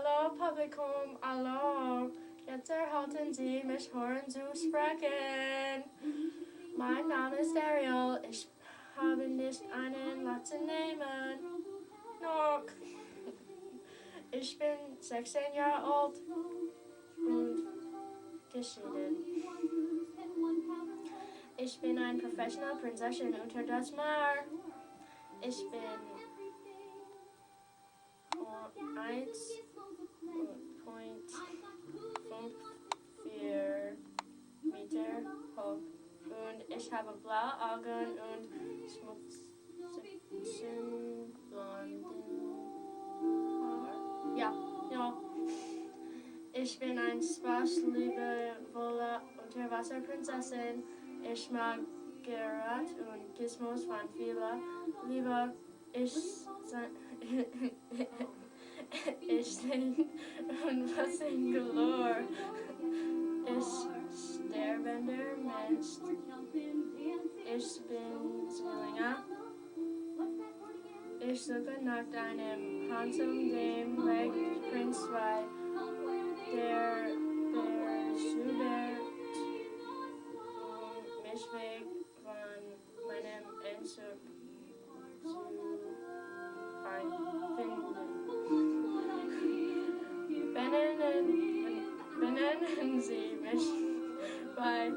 Hallo Publikum, hallo. Jetzt erhalten Sie mich hören zu sprechen. Mein Name ist Ariel. Ich habe nicht einen letzten Namen. Noch. Ich bin 16 Jahre alt und geschieden. Ich bin eine Professional Prinzessin unter das Meer. Ich bin 1,54 Meter hoch und ich habe blaue Augen und schmutzigen blonden Haar. Ja. Ich bin eine spaßliebevolle Unterwasserprinzessin. Ich mag Gerät und Gizmos von vielen Liebe. Ich sing und was in Galore. Ich sterbender Mensch. Ich bin Zwillinge. Ich suche nach einem Handsome dem Weg Prinz 2, der beschubert mich weg von meinem Entzug zu finden. Benennen Sie mich bei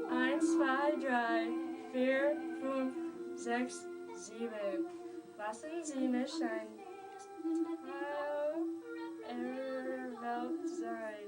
1, 2, 3, 4, 5, 6, 7. Lassen Sie mich ein Teil Ihrer Welt sein.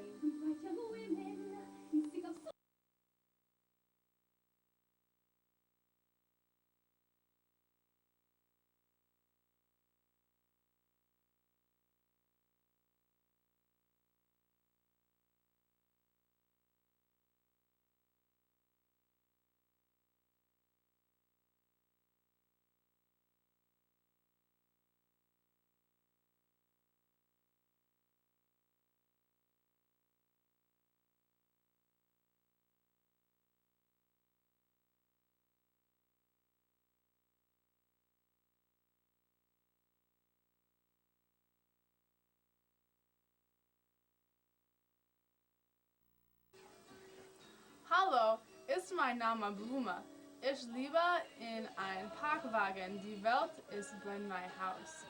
Hallo, ist mein Name Blume. Ich lebe in einem Parkwagen. Die Welt ist bei mein Haus.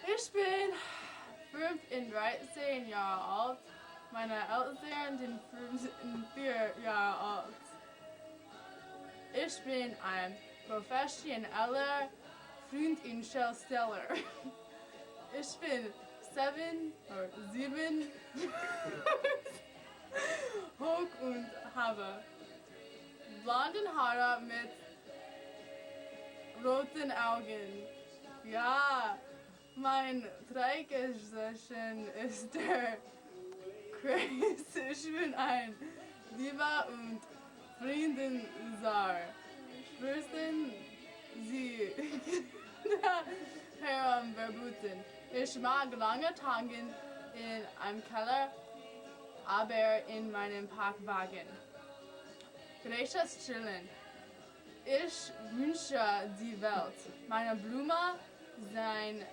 Ich bin 13 Jahre alt. Meine Eltern sind 4 Jahre alt. Ich bin ein professioneller Freundinstellsteller. Ich bin 7 hoch und habe blonde Haare mit roten Augen. Ja, mein Trägerchen ist der Kreis. Ich bin ein lieber und Freundensar. Sprechen Sie herumverboten. Ich mag lange Tage in einem Keller, aber in meinem Parkwagen. Gracious Chillen. Ich wünsche die Welt. Meine Blume sein.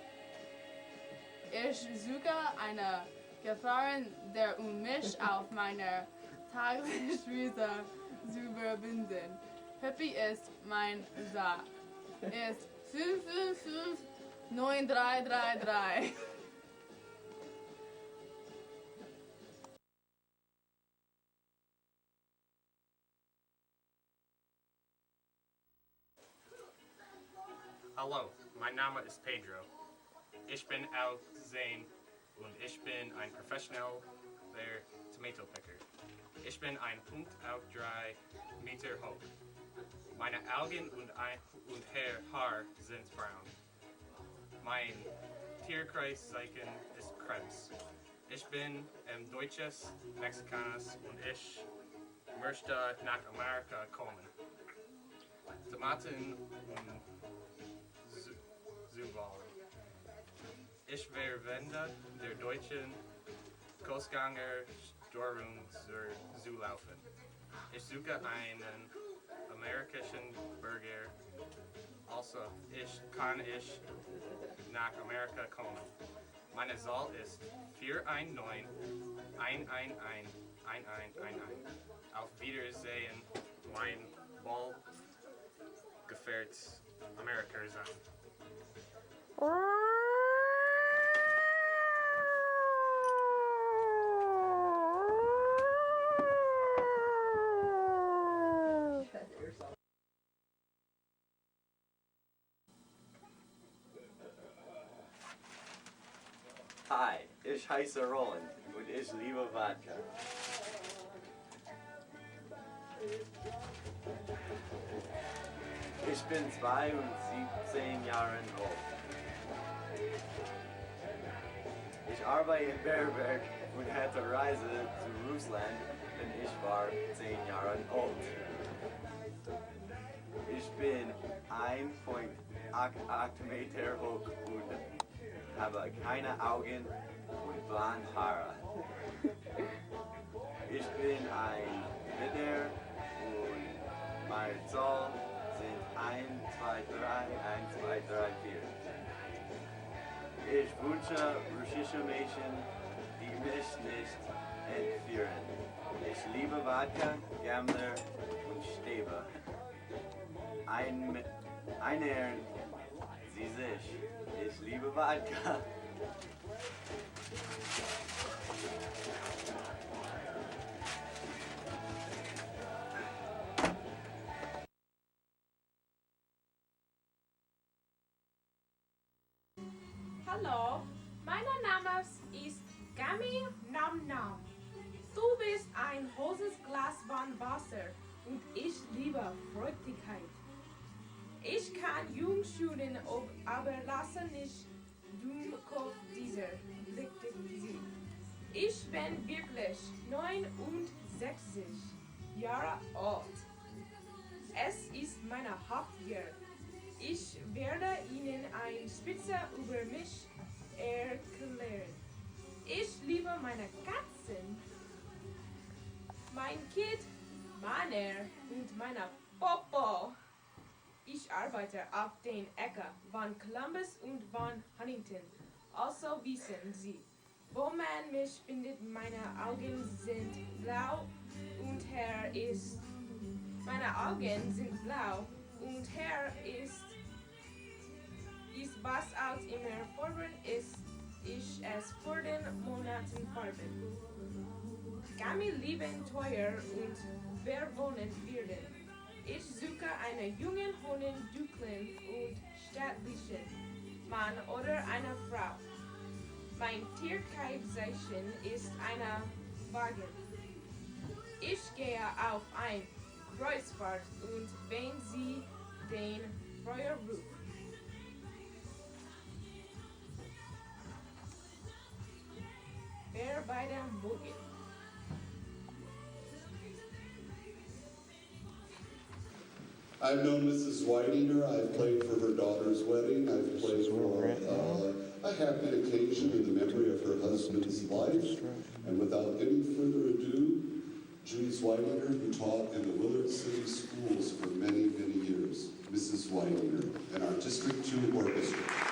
Ich suche eine Gefahr, der mich auf meiner Tagesreise zu überwinden. Happy ist mein Sa. Ist 5559333. Hallo, mein Name ist Pedro. Ich bin Al Zane und ich bin ein professioneller Tomato Picker. Ich bin 1,3 Meter hoch. Meine Augen und Haar sind braun. Mein Tierkreiszeichen ist Krebs. Ich bin Deutsches, Mexikaner und ich möchte nach Amerika kommen. Tomaten und Zuwahlen. Ich verwende der deutschen Kostganger Steuerung zu laufen. Ich suche einen amerikanischen Burger Also, ich kann ich nach Amerika kommen. Meine Zahl ist 419-111-1111. Auf Wiedersehen, mein Ball gefährt Amerika sein. Hi, ich heiße Roland und ich liebe Vodka. Ich bin 72 Jahre alt. Ich arbeite in Berberg und hatte Reise zu Russland, denn ich war 10 Jahre alt. Ich bin 1,8 Meter hoch und habe keine Augen und blonde Haare. Ich bin ein Widder und meine Zahl sind 1, 2, 3, 1, 2, 3, 4. Ich wünsche russische Mädchen, die mich nicht entführen. Ich liebe Vodka, Gambler und Stäbe. Ernähren Sie sich. Ich liebe Vodka. Hallo, mein Name ist Gami Nam Nam. Du bist ein großes Glas von Wasser und ich liebe Fruchtigkeit. Ich kann Jungschüren, aber lasse nicht Dummkopf dieser blickte sie. Ich bin wirklich 69 Jahre alt. Es ist meine Hauptjahr. Ich werde Ihnen ein Spitze über mich erklären. Ich liebe meine Katzen, mein Kind, meine und meine Popo. Ich arbeite auf den Ecke von Columbus und von Huntington. Also wissen Sie, wo man mich findet. Meine Augen sind blau und Herr ist. Meine Augen sind blau und Herr ist was auch immer fordern ist, ich es vor den Monaten farben. Gami lieben teuer und verwohnen werden. Ich suche einen jungen, hohen, dunklen und stattlichen Mann oder eine Frau. Mein Tierkreiszeichen ist eine Wagen. Ich gehe auf ein Kreuzfahrt und wenn Sie den Feuerruf wer bei der Morgen. I've known Mrs. Whitinger. I've played for her daughter's wedding. I've played for a happy occasion in the memory of her husband's life. And without any further ado, Judy's Whitinger, who taught in the Willard City Schools for many, many years. Mrs. Whitinger, and our District 2 Orchestra.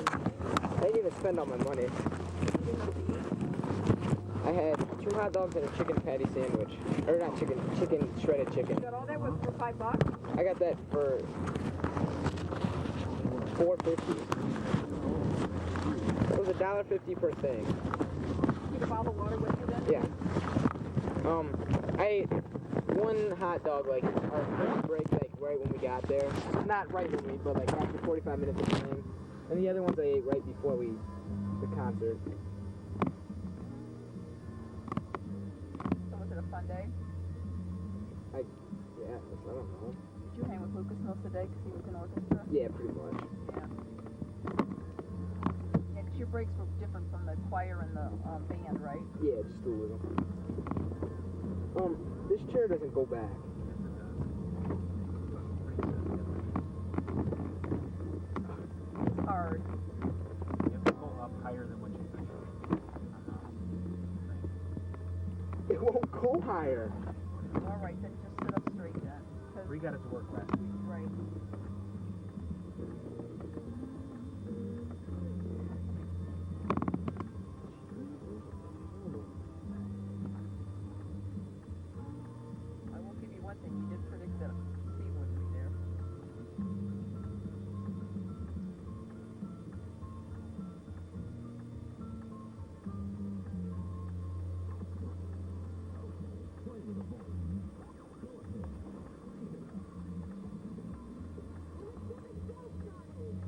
I didn't even spend all my money. I had 2 hot dogs and a chicken patty sandwich. Or not chicken, shredded chicken. You got all that for $5? I got that for $4.50. It was $1.50 per thing. Keep a bottle of water with you then? Yeah. I ate 1 hot dog like our first break, like right when we got there. Not right when we, but like after 45 minutes of playing. And the other ones I ate right before the concert. So was it a fun day? Yeah, I don't know. Did you hang with Lucas most of the day because he was in orchestra? Yeah, pretty much. Yeah. Yeah, because your breaks were different from the choir and the band, right? Yeah, just a little. This chair doesn't go back. It's hard. You have to go up higher than what you think. It won't go higher. All right, then just sit up straight then. 'Cause- We got it to work last week. Right. I will give you one thing. You did predict that Steve wouldn't be there.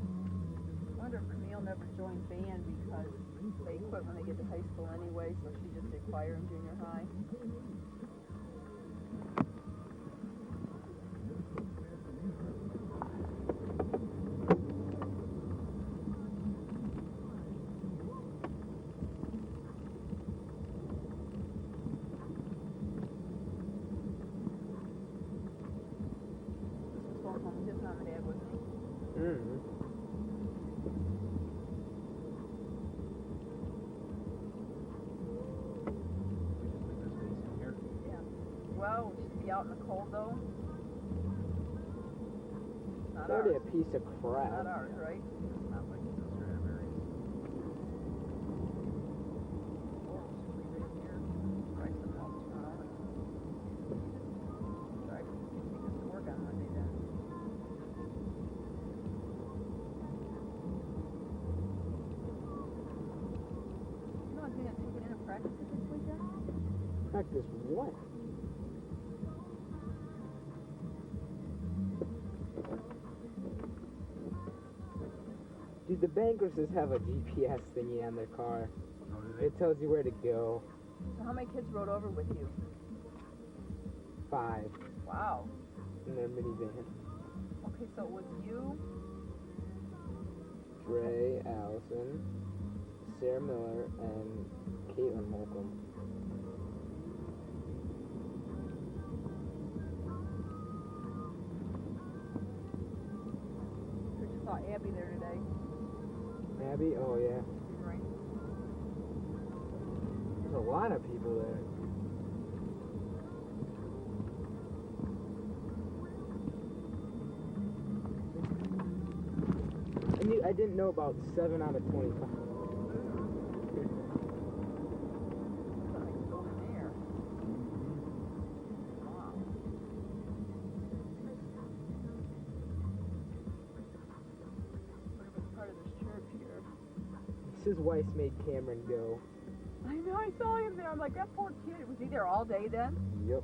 I wonder if Camille never joined band because they quit when they get to high school anyway, so she just did choir in junior high. This was going home with his mom and dad, wasn't he? Mm-hmm. Well, we should be out in the cold though. Not It's already ours. a piece of crap. Not ours, right? Not like the strawberries. Or we should leave it in here. Try something else tomorrow. Try to take this to work on Monday then. You know, I was going to take it into practice this weekend. Practice what? Dude, the Bankresses have a GPS thingy on their car. Oh, do they? It tells you where to go. So how many kids rode over with you? 5 Wow. in their minivan. Okay, so it was you, Dre, Allison, Sarah Miller, and Caitlin Holcomb. we just saw Abby there today. Abby? Oh, yeah. Right. There's a lot of people there. I didn't know about 7 out of 25. That's a nice building there. Wow. What was part of this church here? This is Weiss made Cameron go. I know, I saw him there. I'm like, that poor kid. Was he there all day then? Yep.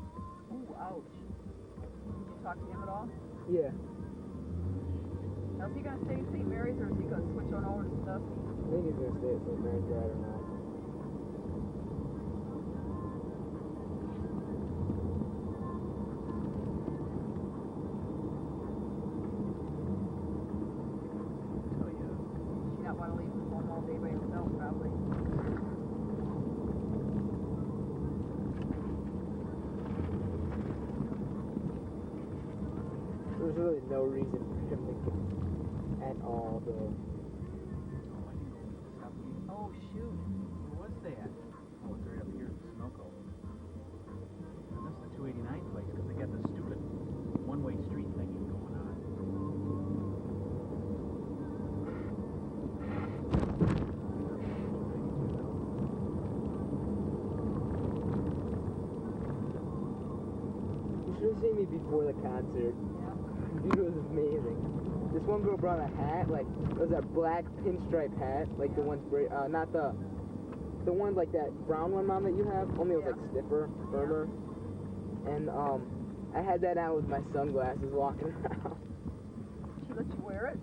Ooh, ouch. Did you talk to him at all? Yeah. Now, is he going to stay at St. Mary's or is he going to switch on over to stuff? I think he's gonna stay at St. Mary's, but I don't know. So, yeah. She not want to leave him home all day by himself, probably. There's really no reason for him to go at all, though. Oh, shoot. Where was that? Oh, it's right up here in Sunoco. And that's the 289 place because they got the stupid one-way street thingy going on. me before the concert. Yeah. Dude, it was amazing. This one girl brought a hat, like, it was a black pinstripe hat, like the ones, not the ones like that brown one, Mom, that you have, only it was like stiffer, firmer. And, I had that out with my sunglasses walking around. She let you wear it?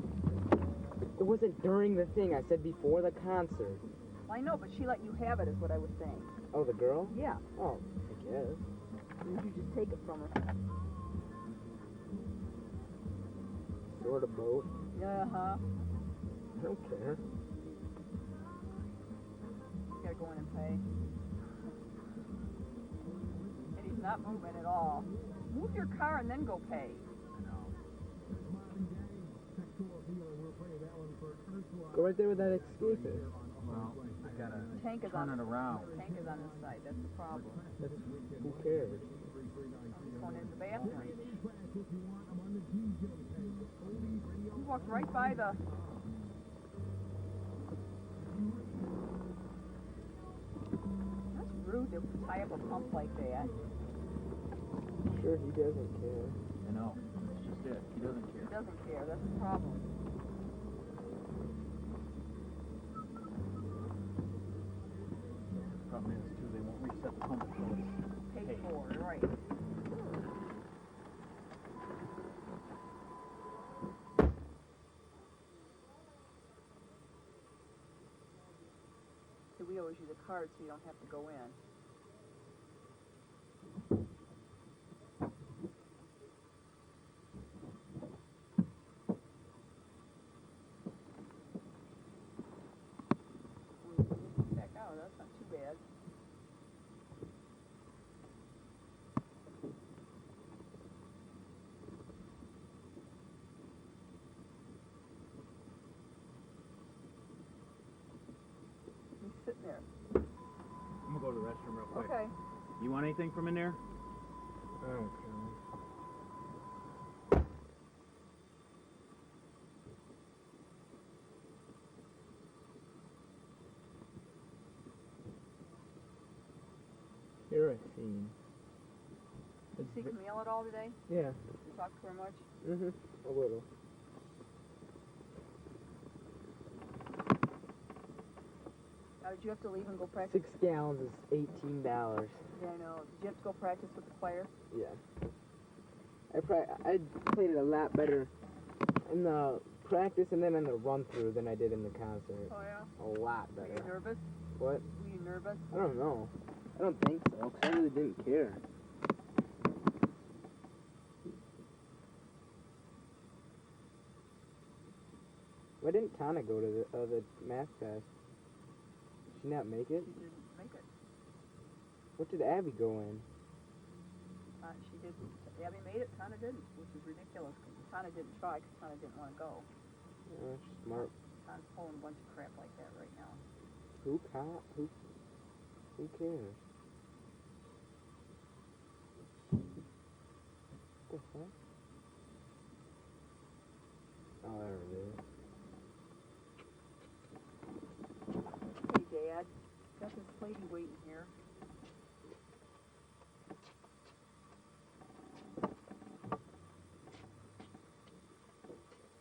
It wasn't during the thing, I said before the concert. I know, but she let you have it, is what I was saying. Oh, the girl? Yeah. Oh, I guess. Or did you just take it from her? Sort of boat. Uh-huh. I don't care. You gotta go in and pay. And he's not moving at all. Move your car and then go pay. Go right there with that escape is. Well, I gotta Tank is turn on it around. Tank is on this side. That's the problem. Who cares? He's going in the bathroom. You walked right by the. That's rude to tie up a pump like that. Sure, he doesn't care. I know. That's just it. He doesn't He care. doesn't care. That's the problem. Problem is, too, they won't reset the pump until it's Paid for, right. So we always use a card so you don't have to go in. Back out, that's not too bad. He's sitting there. I'm gonna go to the restroom real quick. Okay. You want anything from in there? I don't care. Kerosene. Did you see Camille at all today? Yeah. You talk to her much? A little. Now, did you have to leave and go practice? 6 gallons is $18. Yeah, I know. Did you have to go practice with the choir? Yeah. I played it a lot better in the practice and then in the run through than I did in the concert. Oh, yeah? A lot Were you better. nervous? What? Were you nervous? I don't know. I don't think so, 'cause I really didn't care. Why didn't Tana go to the math test? Did she not make it? She didn't make it. What did Abby go in? She didn't. Abby made it. Tana didn't, which is ridiculous. Tana didn't try because Tana didn't want to go. She's smart. Tana's pulling a bunch of crap like that right now. Who cares? What the fuck? Oh, there it is. Hey, Dad. Got this lady waiting here.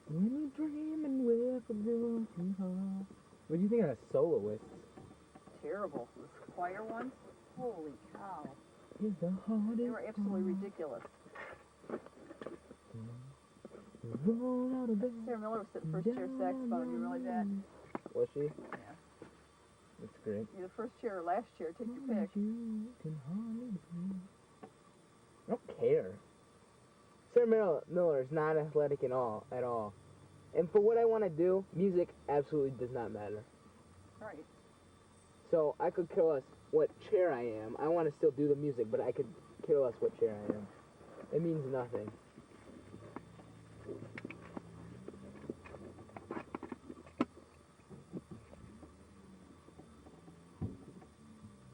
When you're dreaming with a broken heart. What do you think of that soloist? Terrible. Those choir ones? Holy cow. Is the hardest They were absolutely ridiculous. roll out of bed. Sarah Miller was sitting first chair saxophone. You realize that? Was she? Yeah. That's great. You're the first chair or last chair. Take your pick. You can hardly breathe. I don't care. Sarah Miller is not athletic at all. And for what I want to do, music absolutely does not matter. Right. So I could care less what chair I am. I want to still do the music, but I could care less what chair I am. It means nothing.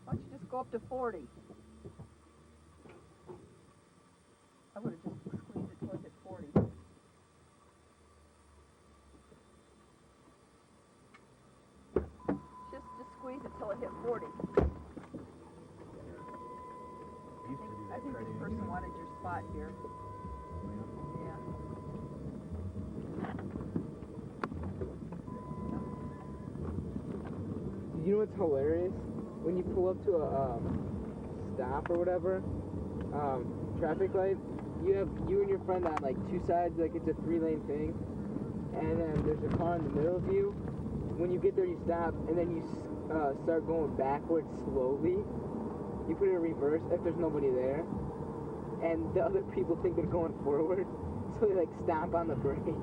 Why don't you just go up to 40? I would have just squeezed it till it hit 40. Just squeeze it till it hit 40. Used to do I that think this cardio. person wanted your spot. spot here. Yeah. You know what's hilarious? When you pull up to a stop or whatever, traffic light, you have you and your friend on like two sides, like it's a 3-lane thing, and then there's a car in the middle of you. When you get there, you stop, and then you start going backwards slowly. You put it in reverse if there's nobody there, and the other people think they're going forward, so they like stomp on the brake. Yeah,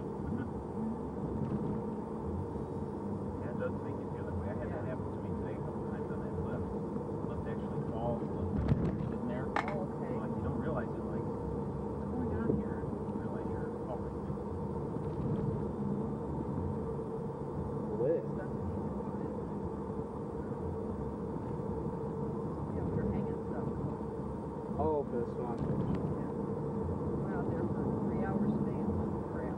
it does make you feel that way. I had that happen to me today a couple times on that lift. The lift actually falls when you're sitting there. Oh, okay. Like, you don't realize it, like, what's going on here? And you realize you're falling. Lift. Yeah, we're hanging stuff. Oh, for the swamp. We're out there for 3 hours today and some crap.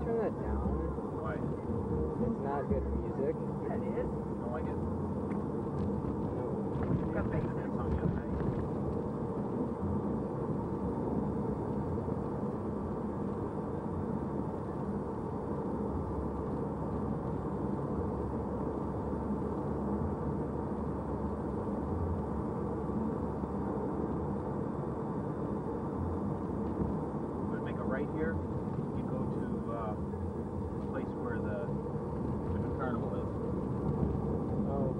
Turn that down. Why? It's not good music. Yeah, it is. You don't like it? No. You got bass in that song the other night. I'm gonna make a right here. You go to this place where the stupid carnival is. Oh.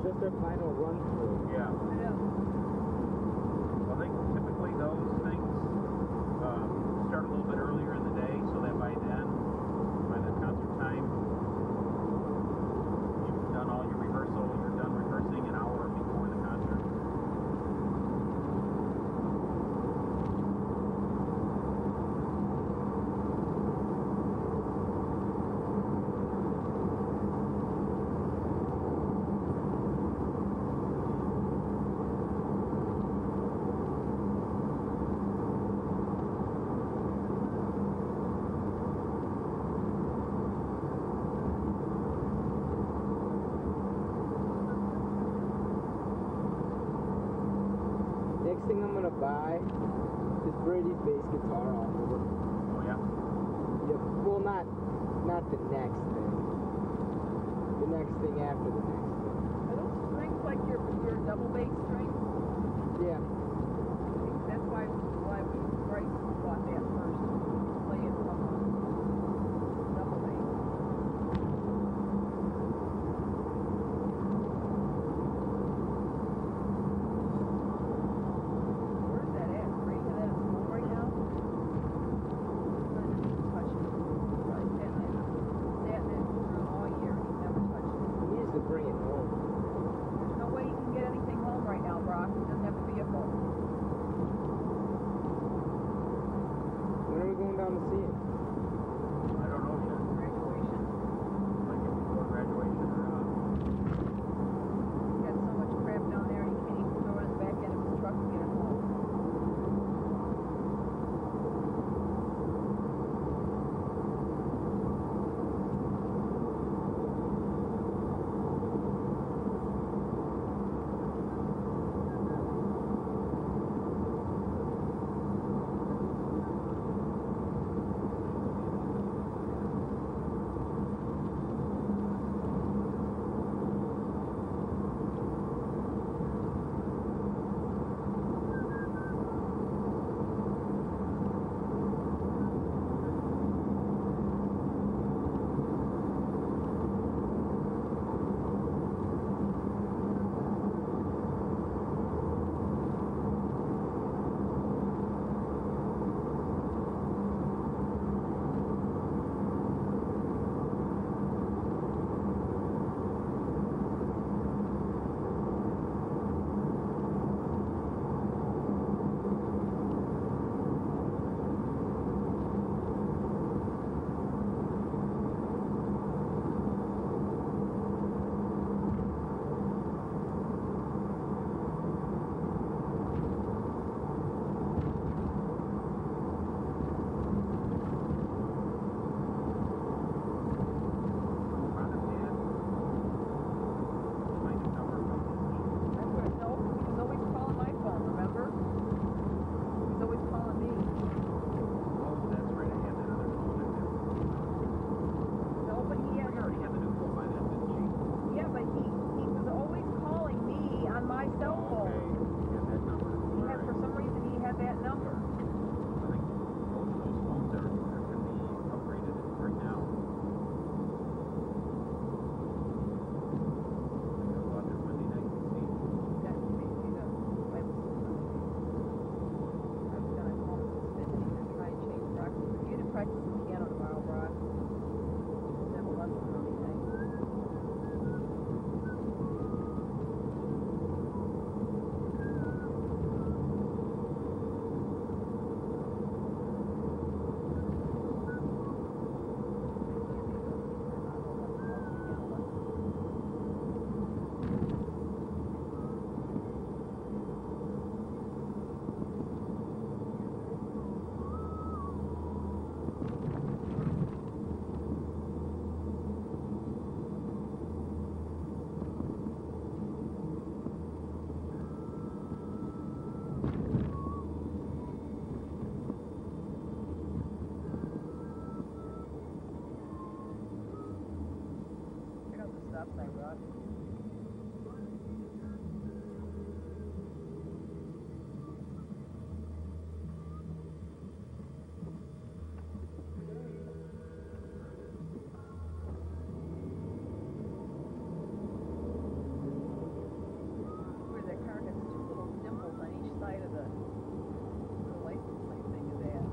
just their final run through. Yeah. Well, they typically those things start a little bit earlier in the day, so that by the concert time, you've done all your rehearsal. You're done rehearsing an hour before the concert. buy this Brady bass guitar off of her. Oh, yeah? Yep. Well, not the next thing. The next thing after the next thing. Are those strings like your double bass strings? Yeah. That's why Bryce bought that first. Play it from double bass. Where's that at? Right at that school right now? Touch it. Right, sat in that room all year. He never touched it. He needs to bring it home. There's no way you can get anything home right now, Brock. It doesn't have to be a home. When are we going down to see him? I don't know yet. Graduation. Like it before graduation or not. He's got so much crap down there, he can't even throw it in the back end of his truck and get it home. That's what it's no, he was always calling my phone, remember? He was always calling me. Oh, that's right. I had that other phone in there. No, but he had, We already had the new phone by then, didn't she? yeah, but he was always calling me on my cell phone. Okay. He had that number. He had, for some reason, he had that number. I think both of those phones are going to be upgraded right now. I gotta go out there Monday night and see. That made me the, I was gonna call him and sit and try and change Brock. You to practice the piano tomorrow, Brock. Just have a lesson Monday night. Check out the stop sign, Brock. Where that car has two little dimples on each side of the license plate thing is at.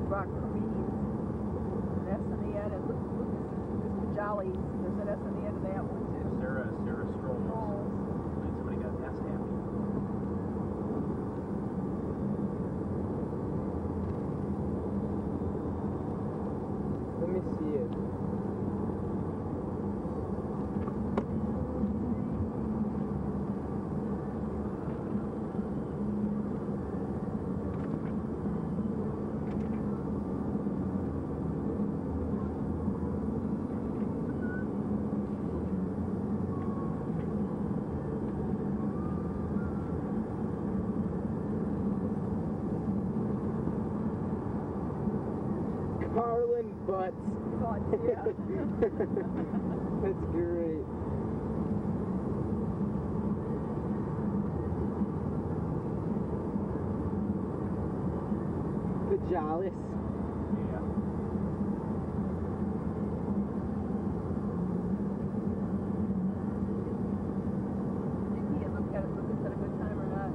rock comedians. An S on the end, and Lucas Jolly. There's an S on the end of that one too. Sarah Stroll. Oh. Somebody got S happy. Let me see it. Carlin Butts. But, yeah. That's great. The Jollies. Yeah. Did he look at it, look at a good time or not?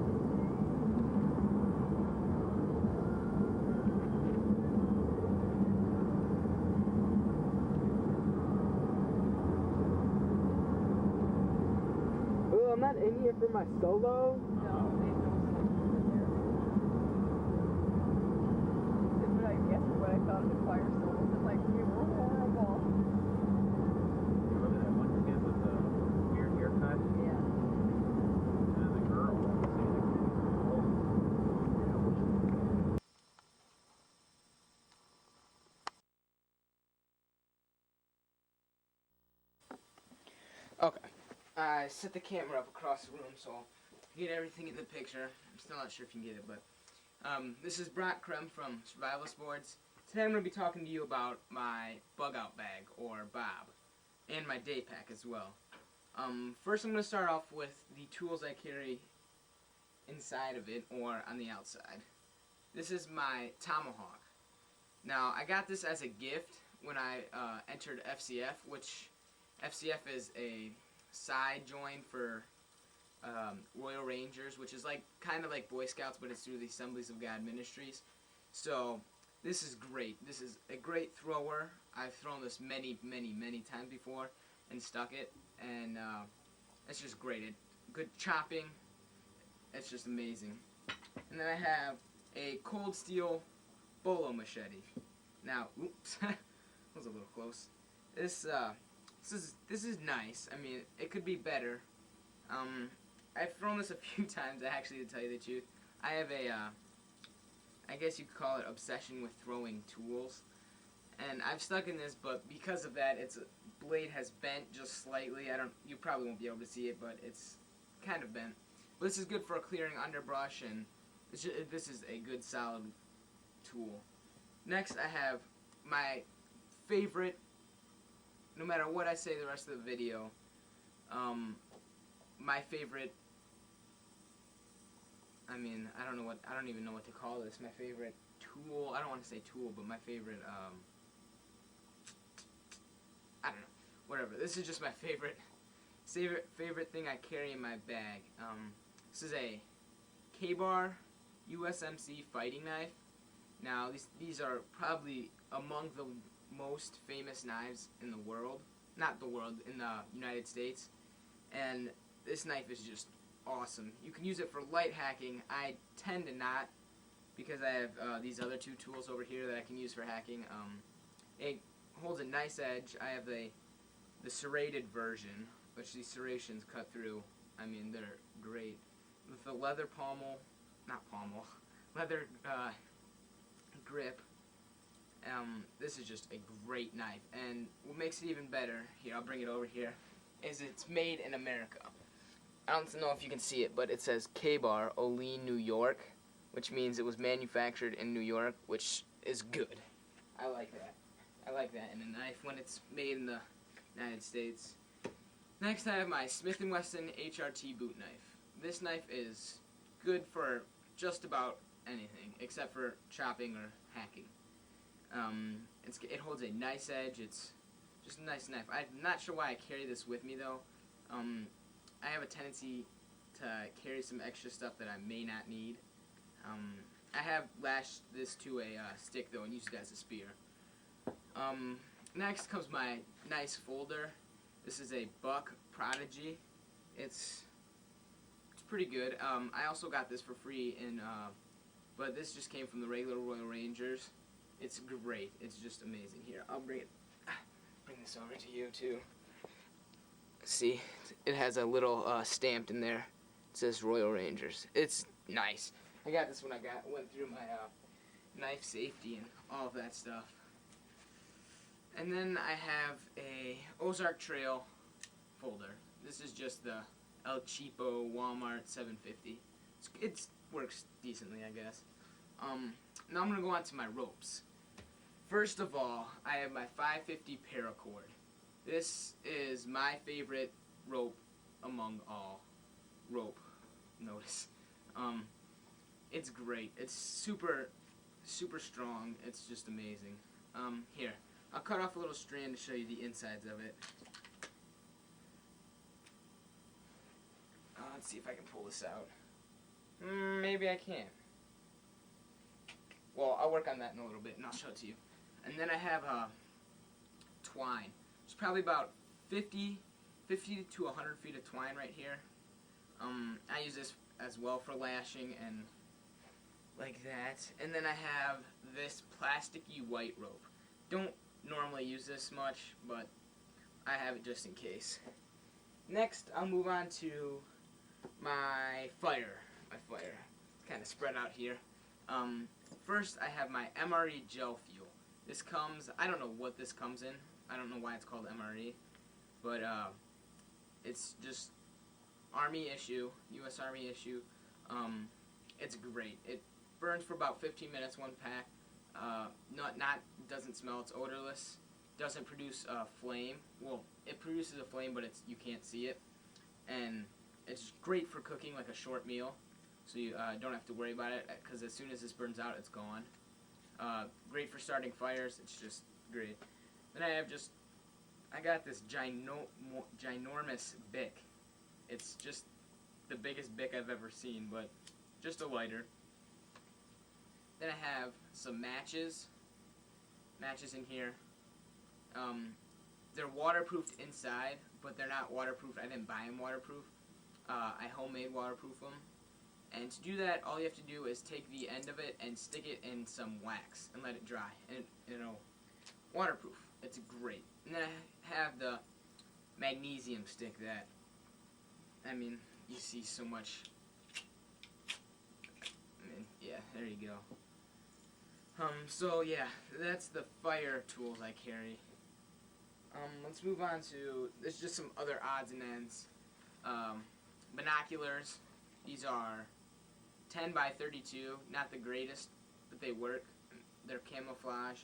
Oh, I'm not in here for my solo. No, they don't in there. That's what I guess what I thought of the choir solos. It's like we were horrible. Look at that one kid with the weird haircut. Yeah. And the girl. Okay. I set the camera up across the room so I'll get everything in the picture. I'm still not sure if you can get it, but this is Brock Krem from Survivalist Boards. Today I'm going to be talking to you about my bug out bag, or Bob, and my day pack as well. First I'm going to start off with the tools I carry inside of it, or on the outside. This is my tomahawk. Now, I got this as a gift when I entered FCF, which FCF is a side join for Royal Rangers, which is like kind of like Boy Scouts, but it's through the Assemblies of God Ministries. So this is great. This is a great thrower. I've thrown this many times before and stuck it, and it's just great. Good chopping. It's just amazing. And then I have a cold steel bolo machete. Now, oops, that was a little close. This is nice. I mean, it could be better. I've thrown this a few times, actually, to tell you the truth. I have a, I guess you could call it obsession with throwing tools. And I've stuck in this, but because of that, its blade has bent just slightly. You probably won't be able to see it, but it's kind of bent. But this is good for clearing underbrush, and this is a good, solid tool. Next, I have my favorite, no matter what I say the rest of the video, my favorite, I don't even know what to call this, my favorite tool, I don't want to say tool, but my favorite, I don't know, whatever. This is just my favorite thing I carry in my bag. This is a K-Bar USMC fighting knife. Now, these are probably among the most famous knives in the world. Not the world, in the United States. And this knife is just awesome. You can use it for light hacking. I tend to not, because I have these other two tools over here that I can use for hacking. It holds a nice edge. I have the serrated version, which these serrations cut through. I mean, they're great. With the leather leather grip. This is just a great knife, and what makes it even better, here, I'll bring it over here, is it's made in America. I don't know if you can see it, but it says K-Bar, Olean, New York, which means it was manufactured in New York, which is good. I like that. I like that in a knife when it's made in the United States. Next, I have my Smith & Wesson HRT boot knife. This knife is good for just about anything, except for chopping or hacking. It holds a nice edge. It's just a nice knife. I'm not sure why I carry this with me, though. I have a tendency to carry some extra stuff that I may not need. I have lashed this to a stick though and used it as a spear. Next comes my nice folder. This is a Buck Prodigy. It's pretty good. I also got this for free but this just came from the regular Royal Rangers. It's great. It's just amazing. Here, I'll bring this over to you too. See, it has a little stamped in there. It says Royal Rangers. It's nice. I got this when I went through my knife safety and all of that stuff. And then I have a Ozark Trail folder. This is just the El Cheapo Walmart 750. It works decently, I guess. Now I'm gonna go on to my ropes. First of all, I have my 550 paracord. This is my favorite rope among all rope. Notice, it's great. It's super strong. It's just amazing. Here, I'll cut off a little strand to show you the insides of it. Let's see if I can pull this out. Maybe I can't. Well, I'll work on that in a little bit, and I'll show it to you. And then I have twine. It's probably about 50 to 100 feet of twine right here. I use this as well for lashing and like that. And then I have this plasticky white rope. Don't normally use this much, but I have it just in case. Next, I'll move on to my fire. It's kind of spread out here. First, I have my MRE gel fuel. This comes, I don't know what this comes in. I don't know why it's called MRE, but it's just Army issue, U.S. Army issue. It's great. It burns for about 15 minutes, one pack. Doesn't smell. It's odorless. Doesn't produce a flame. Well, it produces a flame, but you can't see it. And it's great for cooking like a short meal, so you don't have to worry about it, because as soon as this burns out, it's gone. Great for starting fires. It's just great. Then I got this ginormous Bic. It's just the biggest Bic I've ever seen, but just a lighter. Then I have some matches in here. They're waterproofed inside, but they're not waterproof. I didn't buy them waterproof. I homemade waterproof them. And to do that, all you have to do is take the end of it and stick it in some wax and let it dry. And it'll waterproof. It's great. And then I have the magnesium stick that, I mean, you see so much. I mean, yeah, there you go. So yeah, that's the fire tools I carry. Let's move on to, there's just some other odds and ends. Binoculars. These are 10 by 32, not the greatest, but they work. They're camouflage.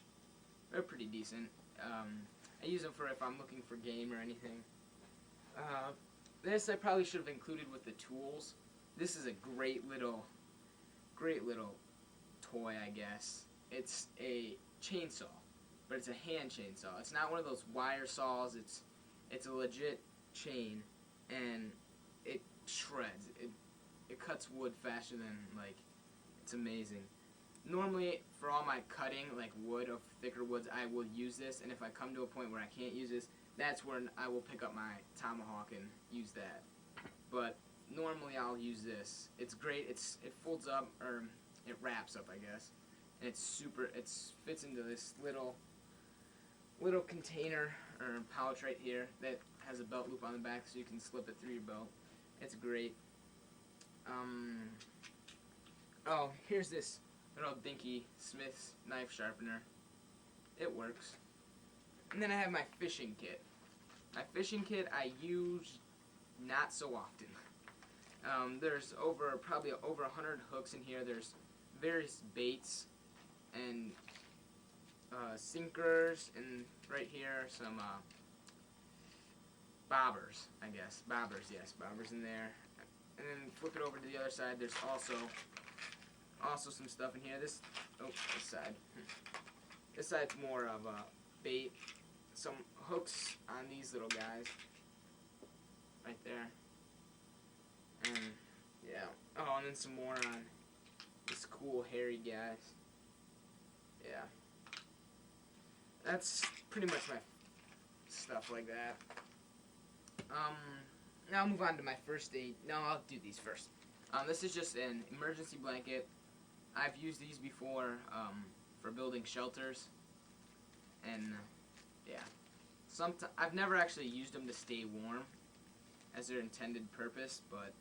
They're pretty decent. I use them for if I'm looking for game or anything. This I probably should have included with the tools. This is a great little toy, I guess. It's a chainsaw, but it's a hand chainsaw. It's not one of those wire saws. It's a legit chain, and it shreds. It cuts wood faster than, like, it's amazing. Normally, for all my cutting, like wood of thicker woods, I will use this, and if I come to a point where I can't use this, that's when I will pick up my tomahawk and use that. But normally I'll use this. It's great. It folds up, or it wraps up, I guess. And it fits into this little container or pouch right here that has a belt loop on the back, so you can slip it through your belt. It's great. Oh, here's this little dinky Smith's knife sharpener. It works. And then I have my fishing kit. My fishing kit I use not so often. There's probably over 100 hooks in here. There's various baits and sinkers, and right here some bobbers, I guess. Bobbers, yes, bobbers in there. And then flip it over to the other side. There's also some stuff in here. This side. This side's more of a bait. Some hooks on these little guys. Right there. And yeah. Oh, and then some more on this cool hairy guys. Yeah. That's pretty much my stuff like that. Now I'll move on to my first aid. No, I'll do these first. This is just an emergency blanket. I've used these before for building shelters, and yeah. I've never actually used them to stay warm as their intended purpose, but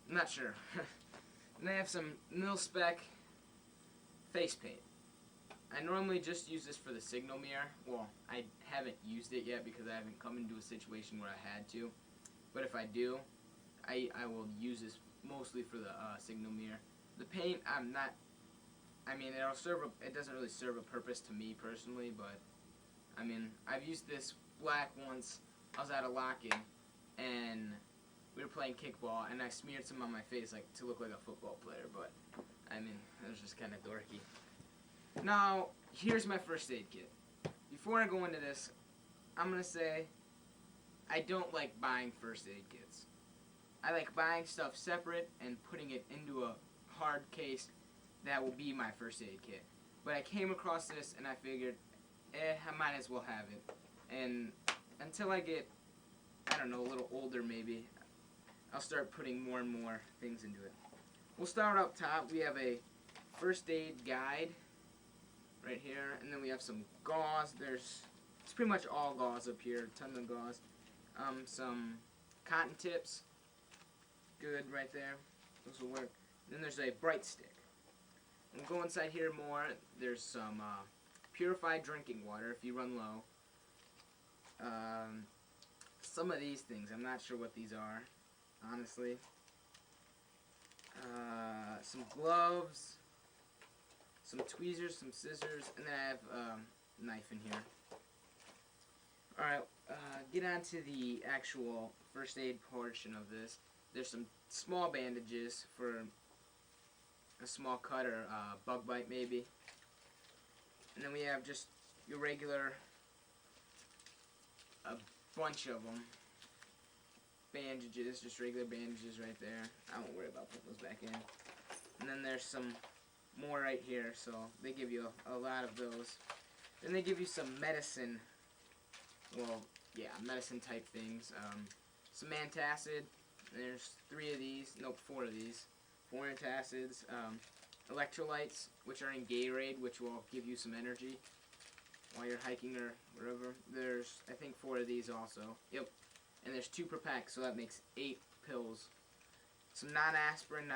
I'm not sure. And they have some mil-spec face paint. I normally just use this for the signal mirror. Well, I haven't used it yet because I haven't come into a situation where I had to. But if I do, I will use this mostly for the signal mirror. The paint, it doesn't really serve a purpose to me personally, but I mean, I've used this black once. I was at a lock-in, and we were playing kickball, and I smeared some on my face to look like a football player, but I mean, it was just kind of dorky. Now, here's my first aid kit. Before I go into this, I'm going to say I don't like buying first aid kits. I like buying stuff separate and putting it into a hard case that will be my first aid kit. But I came across this and I figured, I might as well have it. And until I get, I don't know, a little older maybe, I'll start putting more and more things into it. We'll start up top. We have a first aid guide right here, and then we have some gauze. It's pretty much all gauze up here, a ton of gauze. Some cotton tips, good right there. Those will work. Then there's a bright stick. We'll go inside here more. There's some purified drinking water if you run low. Some of these things, I'm not sure what these are, honestly. Some gloves, some tweezers, some scissors, and then I have a knife in here. Alright, get on to the actual first aid portion of this. There's some small bandages for a small cut or bug bite maybe. And then we have just your regular, a bunch of them. Bandages, just regular bandages right there. I won't worry about putting those back in. And then there's some more right here, so they give you a lot of those. Then they give you some medicine, well, yeah, medicine type things. Some antacid, there's 4 of these. 4 antacids, electrolytes, which are in Gatorade, which will give you some energy while you're hiking or wherever. There's, I think, 4 of these also. Yep. And there's 2 per pack, so that makes 8 pills. Some non-aspirin.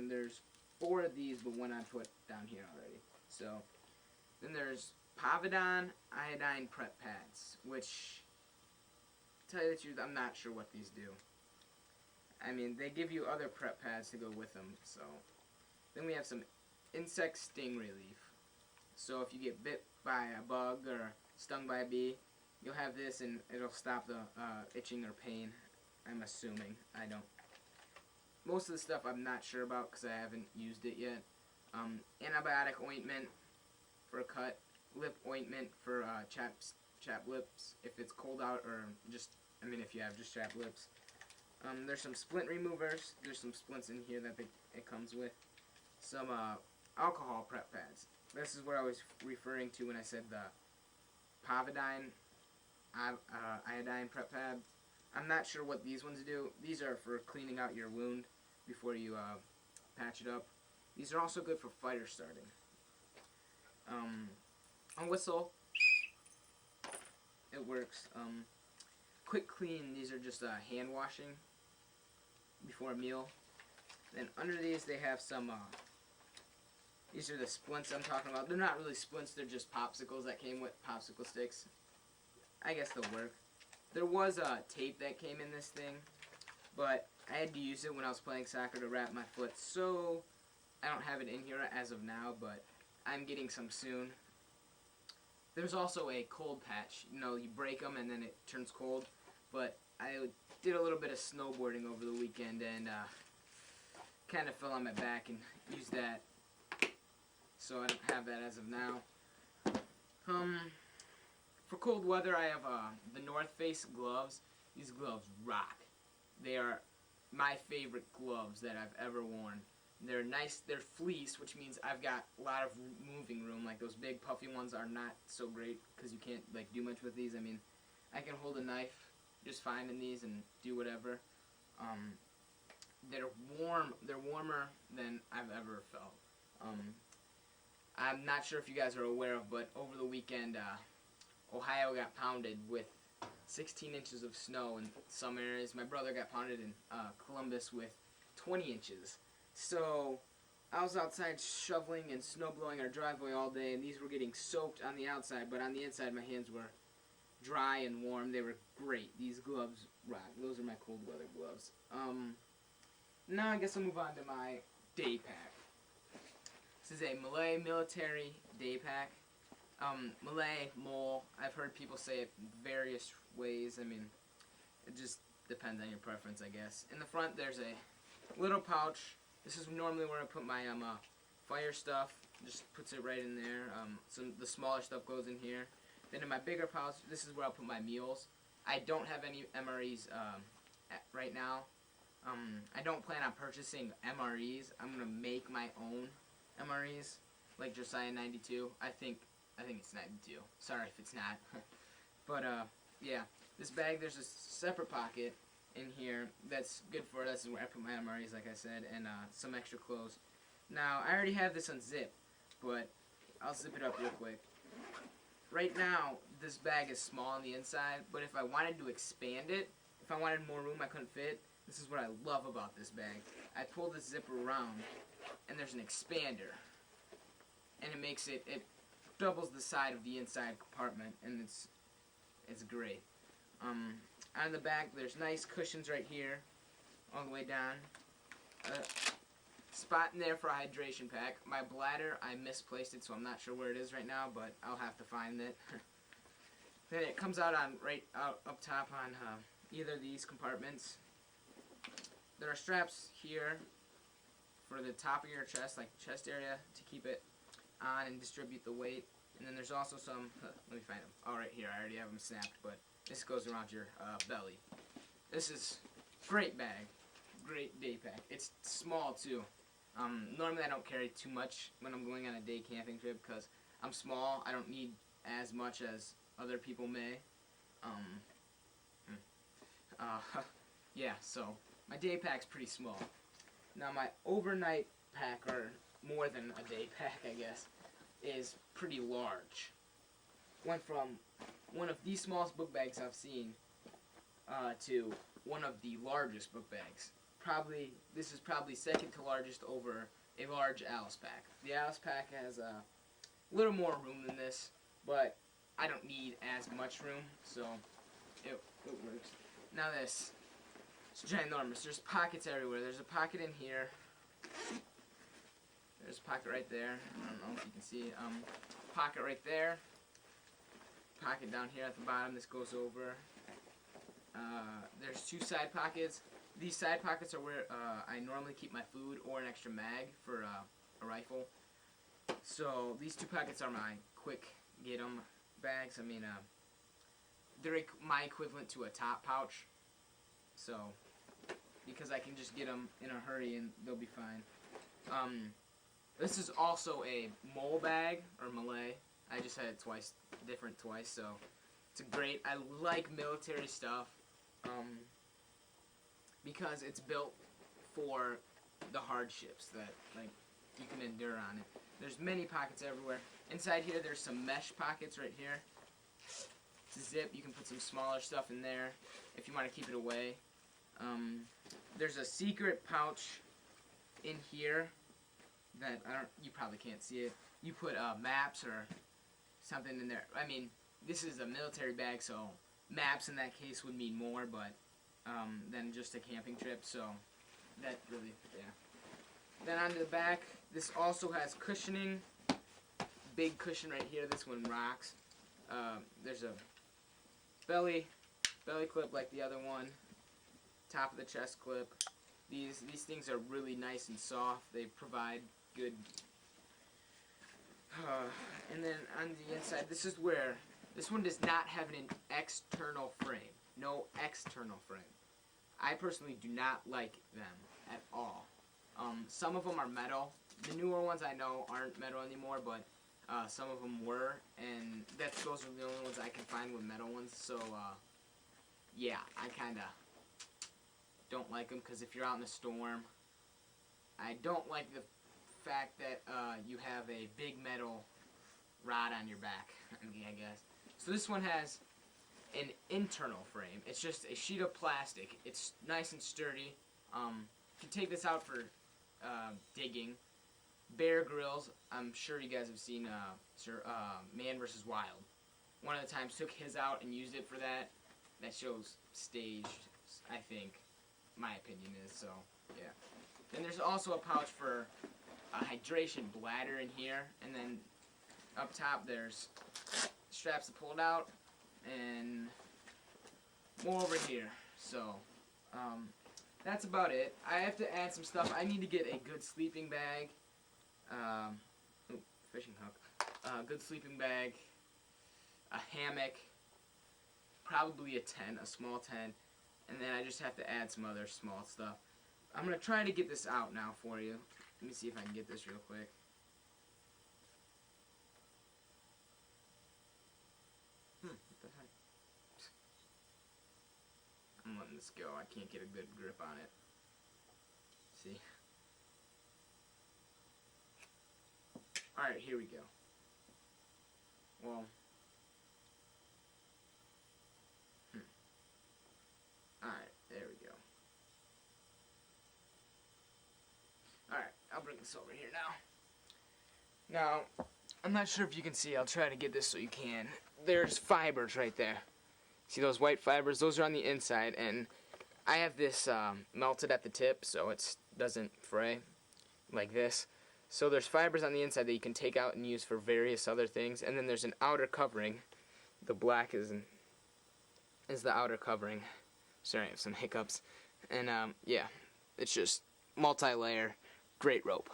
There's 4 of these, but 1 I put down here already. So, then there's Povidone iodine prep pads, which, to tell you the truth, I'm not sure what these do. I mean, they give you other prep pads to go with them, so. Then we have some insect sting relief. So if you get bit by a bug or stung by a bee, you'll have this and it'll stop the itching or pain, I'm assuming. I don't. Most of the stuff I'm not sure about because I haven't used it yet. Antibiotic ointment for a cut. Lip ointment for chapped lips if it's cold out, or just, I mean, if you have just chapped lips. There's some splint removers. There's some splints in here that it comes with. Some alcohol prep pads. This is what I was referring to when I said the Povidone iodine prep pad. I'm not sure what these ones do. These are for cleaning out your wound before you patch it up. These are also good for fire starting. A whistle. It works. Quick clean. These are just hand washing before a meal. Then under these they have some. These are the splints I'm talking about. They're not really splints. They're just popsicles that came with popsicle sticks. I guess they'll work. There was tape that came in this thing, but I had to use it when I was playing soccer to wrap my foot, so I don't have it in here as of now, but I'm getting some soon. There's also a cold patch. You know, you break them and then it turns cold, but I did a little bit of snowboarding over the weekend and kind of fell on my back and used that, so I don't have that as of now. For cold weather, I have the North Face gloves. These gloves rock. They are my favorite gloves that I've ever worn. They're nice. They're fleece, which means I've got a lot of moving room. Like those big puffy ones are not so great because you can't like do much with these. I mean, I can hold a knife just fine in these and do whatever. They're warm. They're warmer than I've ever felt. I'm not sure if you guys are aware of, but over the weekend, Ohio got pounded with 16 inches of snow in some areas. My brother got pounded in Columbus with 20 inches. So I was outside shoveling and snow blowing our driveway all day, and these were getting soaked on the outside, but on the inside my hands were dry and warm. They were great. These gloves rock. Those are my cold weather gloves. Now I guess I'll move on to my day pack. This is a Malay military day pack. Malay, mole, I've heard people say it various ways. I mean, it just depends on your preference, I guess. In the front there's a little pouch. This is normally where I put my fire stuff. Just puts it right in there. The smaller stuff goes in here. Then in my bigger pouch, this is where I'll put my meals. I don't have any MREs right now. I don't plan on purchasing MREs. I'm gonna make my own MREs, like Josiah 92. I think it's 92. Sorry if it's not. But yeah, this bag, there's a separate pocket in here that's good for us. This is where I put my MREs, like I said, and some extra clothes. Now I already have this unzipped, but I'll zip it up real quick. Right now, this bag is small on the inside, but if I wanted to expand it, if I wanted more room I couldn't fit, this is what I love about this bag. I pull this zipper around, and there's an expander, and it doubles the side of the inside compartment, and it's great. On the back, there's nice cushions right here, all the way down. Spot in there for a hydration pack. My bladder, I misplaced it, so I'm not sure where it is right now, but I'll have to find it. Then it comes out on right out up top on either of these compartments. There are straps here for the top of your chest, like chest area, to keep it on and distribute the weight. And then there's also some, let me find them. Oh, right here, I already have them snapped, but this goes around your belly. This is great bag, great day pack. It's small too. Normally I don't carry too much when I'm going on a day camping trip because I'm small. I don't need as much as other people may. Yeah, so my day pack's pretty small. Now my overnight pack, or more than a day pack I guess, is pretty large. Went from one of the smallest book bags I've seen to one of the largest book bags. This is probably second to largest over a large Alice pack. The Alice pack has a little more room than this, but I don't need as much room, so it works. Now this, it's ginormous. There's pockets everywhere. There's a pocket in here. There's a pocket right there. I don't know if you can see it. Pocket right there. Pocket down here at the bottom. This goes over. There's two side pockets. These side pockets are where I normally keep my food or an extra mag for a rifle. So these two pockets are my quick get 'em bags. I mean, they're my equivalent to a top pouch. So, because I can just get them in a hurry and they'll be fine. This is also a mole bag, or Malay. I just had it different twice, so it's great. I like military stuff because it's built for the hardships that you can endure on it. There's many pockets everywhere. Inside here, there's some mesh pockets right here. It's a zip. You can put some smaller stuff in there if you want to keep it away. There's a secret pouch in here that you probably can't see it. You put maps or something in there. I mean, this is a military bag, so maps in that case would mean more, but than just a camping trip. So that really, yeah. Then on the back, this also has cushioning. Big cushion right here. This one rocks. There's a belly clip like the other one. Top of the chest clip. These things are really nice and soft. They provide good. And then on the inside, this is where this one does not have an external frame. No external frame. I personally do not like them at all. Some of them are metal. The newer ones I know aren't metal anymore, but some of them were, and those are the only ones I can find with metal ones. So yeah, I kind of don't like them because if you're out in a storm, I don't like the fact that you have a big metal rod on your back, I guess. So this one has an internal frame. It's just a sheet of plastic. It's nice and sturdy. You can take this out for digging. Bear Grylls, I'm sure you guys have seen Man vs. Wild. One of the times took his out and used it for that. That show's staged, I think. My opinion is, so yeah. Then there's also a pouch for a hydration bladder in here, and then up top there's straps to pull it out, and more over here. So that's about it. I have to add some stuff. I need to get a good sleeping bag. Fishing hook. Good sleeping bag. A hammock. Probably a small tent. And then I just have to add some other small stuff. I'm going to try to get this out now for you. Let me see if I can get this real quick. What the heck? I'm letting this go. I can't get a good grip on it. See? Alright, here we go. Well. Alright, there we go. Alright, I'll bring this over here now. Now, I'm not sure if you can see. I'll try to get this so you can. There's fibers right there. See those white fibers? Those are on the inside, and I have this melted at the tip so it doesn't fray like this. So there's fibers on the inside that you can take out and use for various other things, and then there's an outer covering. The black is the outer covering. Sorry, I have some hiccups. And yeah, it's just multi-layer, great rope.